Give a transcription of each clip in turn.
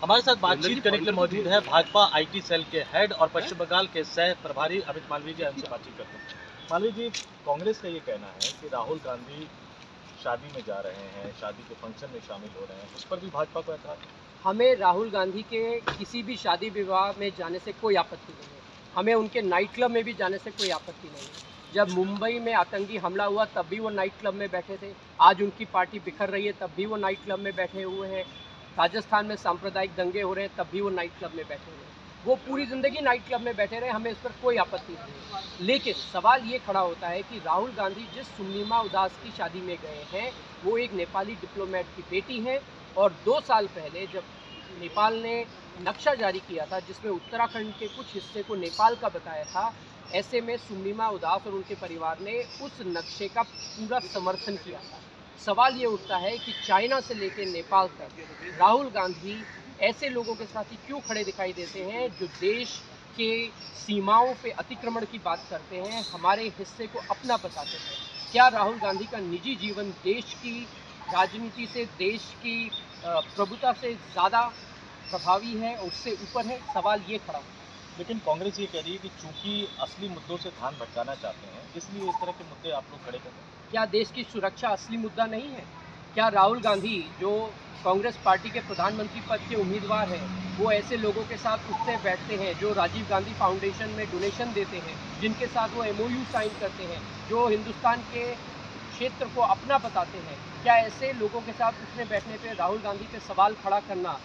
हमारे साथ बातचीत करने के लिए मौजूद है भाजपा आईटी सेल के हेड और पश्चिम बंगाल के सह प्रभारी अमित मालवीय जी। हमसे बातचीत करते हैं। मालवीय जी, कांग्रेस का ये कहना है कि राहुल गांधी शादी में जा रहे हैं, शादी के फंक्शन में शामिल हो रहे हैं, उस पर भी भाजपा को एतराज? हमें राहुल गांधी के किसी भी शादी विवाह में जाने से कोई आपत्ति नहीं है। हमें उनके नाइट क्लब में भी जाने से कोई आपत्ति नहीं है। जब मुंबई में आतंकी हमला हुआ तब भी वो नाइट क्लब में बैठे थे। आज उनकी पार्टी बिखर रही है तब भी वो नाइट क्लब में बैठे हुए हैं। राजस्थान में सांप्रदायिक दंगे हो रहे हैं तब भी वो नाइट क्लब में बैठे हुए हैं। वो पूरी ज़िंदगी नाइट क्लब में बैठे रहे, हमें इस पर कोई आपत्ति नहीं है। लेकिन सवाल ये खड़ा होता है कि राहुल गांधी जिस सुनीमा उदास की शादी में गए हैं वो एक नेपाली डिप्लोमेट की बेटी हैं, और 2 साल पहले जब नेपाल ने नक्शा जारी किया था जिसमें उत्तराखंड के कुछ हिस्से को नेपाल का बताया था, ऐसे में सुनीमा उदास और उनके परिवार ने उस नक्शे का पूरा समर्थन किया था। सवाल ये उठता है कि चाइना से लेकर नेपाल तक राहुल गांधी ऐसे लोगों के साथ ही क्यों खड़े दिखाई देते हैं जो देश के सीमाओं पे अतिक्रमण की बात करते हैं, हमारे हिस्से को अपना बताते हैं। क्या राहुल गांधी का निजी जीवन देश की राजनीति से, देश की प्रभुता से ज़्यादा प्रभावी है, उससे ऊपर है? सवाल ये खड़ा है। लेकिन कांग्रेस ये कह रही है कि चूंकि असली मुद्दों से ध्यान भटकाना चाहते हैं, इसलिए इस तरह के मुद्दे आप लोग खड़े कर रहे हैं। क्या देश की सुरक्षा असली मुद्दा नहीं है? क्या राहुल गांधी जो कांग्रेस पार्टी के प्रधानमंत्री पद के उम्मीदवार हैं, वो ऐसे लोगों के साथ उठते बैठते हैं जो राजीव गांधी फाउंडेशन में डोनेशन देते हैं, जिनके साथ वो MOU साइन करते हैं, जो हिंदुस्तान के क्षेत्र को अपना बताते हैं? क्या ऐसे लोगों के साथ उठने बैठने पे राहुल गांधी पे सवाल खड़ा करना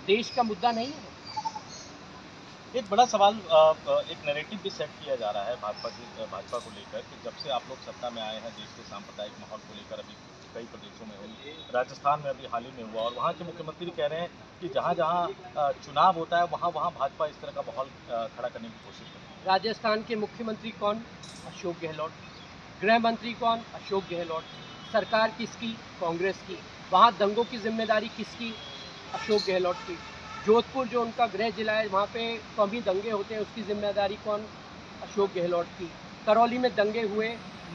देश का मुद्दा नहीं है? एक बड़ा सवाल, एक नैरेटिव भी सेट किया जा रहा है भाजपा को लेकर कि जब से आप लोग सत्ता में आए हैं, देश के सांप्रदायिक माहौल को लेकर अभी कई प्रदेशों में हुई, राजस्थान में अभी हाल ही में हुआ, और वहाँ के मुख्यमंत्री कह रहे हैं कि जहाँ जहाँ चुनाव होता है वहाँ वहाँ भाजपा इस तरह का माहौल खड़ा करने की कोशिश करती है। राजस्थान के मुख्यमंत्री कौन? अशोक गहलोत। गृह मंत्री कौन? अशोक गहलोत। सरकार किसकी? कांग्रेस की। वहाँ दंगों की जिम्मेदारी किसकी? अशोक गहलोत की। जोधपुर जो उनका गृह जिला है, वहाँ पे कभी दंगे होते हैं, उसकी जिम्मेदारी कौन? अशोक गहलोत की। करौली में दंगे हुए,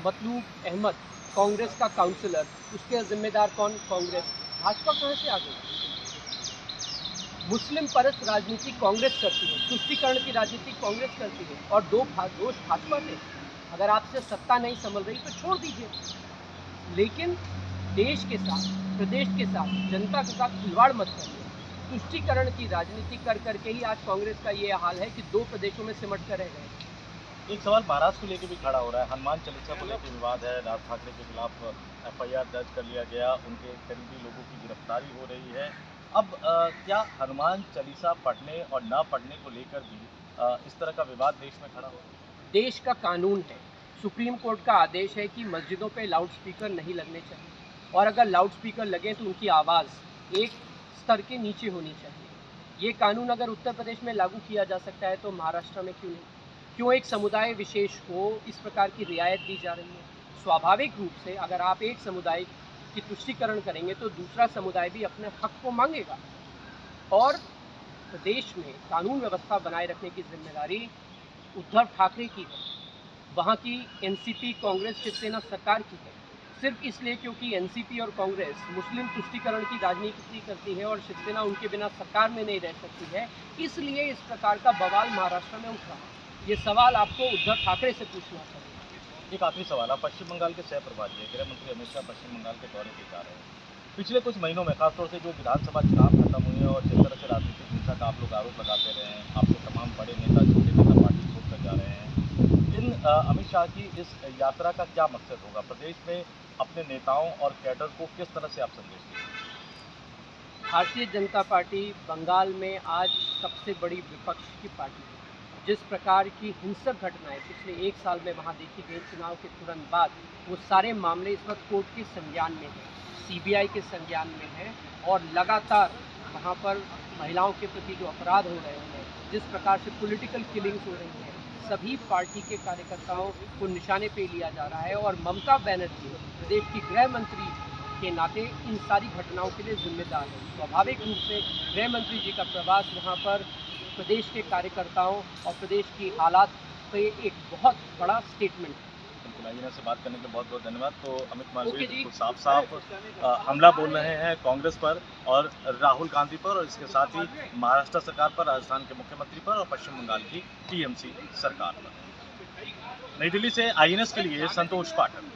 मतलूब अहमद कांग्रेस का काउंसलर, उसके जिम्मेदार कौन? कांग्रेस। भाजपा कहाँ से आ गई? मुस्लिम परस्त राजनीति कांग्रेस करती है, तुष्टीकरण की राजनीति कांग्रेस करती है, और दोष भाजपा से। अगर आपसे सत्ता नहीं संभल रही तो छोड़ दीजिए, लेकिन देश के साथ, प्रदेश के साथ, जनता के साथ खिलवाड़ मत करिए। तुष्टीकरण की राजनीति कर करके ही आज कांग्रेस का ये हाल है कि 2 प्रदेशों में सिमट कर रह गए। एक सवाल महाराष्ट्र को लेकर भी खड़ा हो रहा है। हनुमान चालीसा को लेकर विवाद है, राज ठाकरे के खिलाफ FIR दर्ज कर लिया गया, उनके करीबी लोगों की गिरफ्तारी हो रही है। अब क्या हनुमान चालीसा पढ़ने और न पढ़ने को लेकर भी इस तरह का विवाद देश में खड़ा हो? देश का कानून है, सुप्रीम कोर्ट का आदेश है कि मस्जिदों पे लाउड स्पीकर नहीं लगने चाहिए, और अगर लाउड स्पीकर लगे तो उनकी आवाज़ एक स्तर के नीचे होनी चाहिए। ये कानून अगर उत्तर प्रदेश में लागू किया जा सकता है तो महाराष्ट्र में क्यों नहीं? क्यों एक समुदाय विशेष को इस प्रकार की रियायत दी जा रही है? स्वाभाविक रूप से अगर आप एक समुदाय की तुष्टीकरण करेंगे तो दूसरा समुदाय भी अपने हक को मांगेगा, और प्रदेश में कानून व्यवस्था बनाए रखने की जिम्मेदारी उद्धव ठाकरे की है, वहाँ की NCP कांग्रेस शिवसेना सरकार की है। सिर्फ इसलिए क्योंकि NCP और कांग्रेस मुस्लिम तुष्टीकरण की राजनीति करती है और शिवसेना उनके बिना सरकार में नहीं रह सकती है, इसलिए इस प्रकार का बवाल महाराष्ट्र में उठ रहा है। ये सवाल आपको उद्धव ठाकरे से पूछना चाहिए। एक आखिरी सवाल, आप पश्चिम बंगाल के सह प्रभारी है, गृह मंत्री अमित शाह पश्चिम बंगाल के दौरे पे जा रहे हैं। पिछले कुछ महीनों में खासतौर से जो विधानसभा चुनाव खत्म हुए और जिस तरह से राजनीतिक हिंसा का आप लोग आरोप लगाते रहे हैं, आपके तमाम बड़े नेता, छोटे नेता पार्टी छोड़कर जा रहे हैं, इन अमित शाह की इस यात्रा का क्या मकसद होगा? प्रदेश में अपने नेताओं और कैडर को किस तरह से आप संदेश देंगे? भारतीय जनता पार्टी बंगाल में आज सबसे बड़ी विपक्ष की पार्टी है। जिस प्रकार की हिंसक घटनाएं पिछले 1 साल में वहां देखी गई, चुनाव के तुरंत बाद, वो सारे मामले इस वक्त कोर्ट के संज्ञान में हैं, CBI के संज्ञान में हैं, और लगातार वहां पर महिलाओं के प्रति जो अपराध हो रहे हैं, जिस प्रकार से पॉलिटिकल किलिंग्स हो रही हैं, सभी पार्टी के कार्यकर्ताओं को निशाने पे लिया जा रहा है, और ममता बनर्जी प्रदेश की गृह मंत्री के नाते इन सारी घटनाओं के लिए जिम्मेदार है। स्वाभाविक रूप से गृह मंत्री जी का प्रवास वहाँ पर प्रदेश के कार्यकर्ताओं और प्रदेश की हालात पे एक बहुत बड़ा स्टेटमेंट है। बिल्कुल आईएनएस से बात करने के लिए बहुत बहुत धन्यवाद। तो अमित मालवीय ओके जी। बिल्कुल साफ साफ हमला बोल रहे हैं कांग्रेस पर और राहुल गांधी पर और इसके साथ ही महाराष्ट्र सरकार पर, राजस्थान के मुख्यमंत्री पर और पश्चिम बंगाल की टीएमसी सरकार पर। नई दिल्ली से आईएनएस के लिए संतोष पाठक।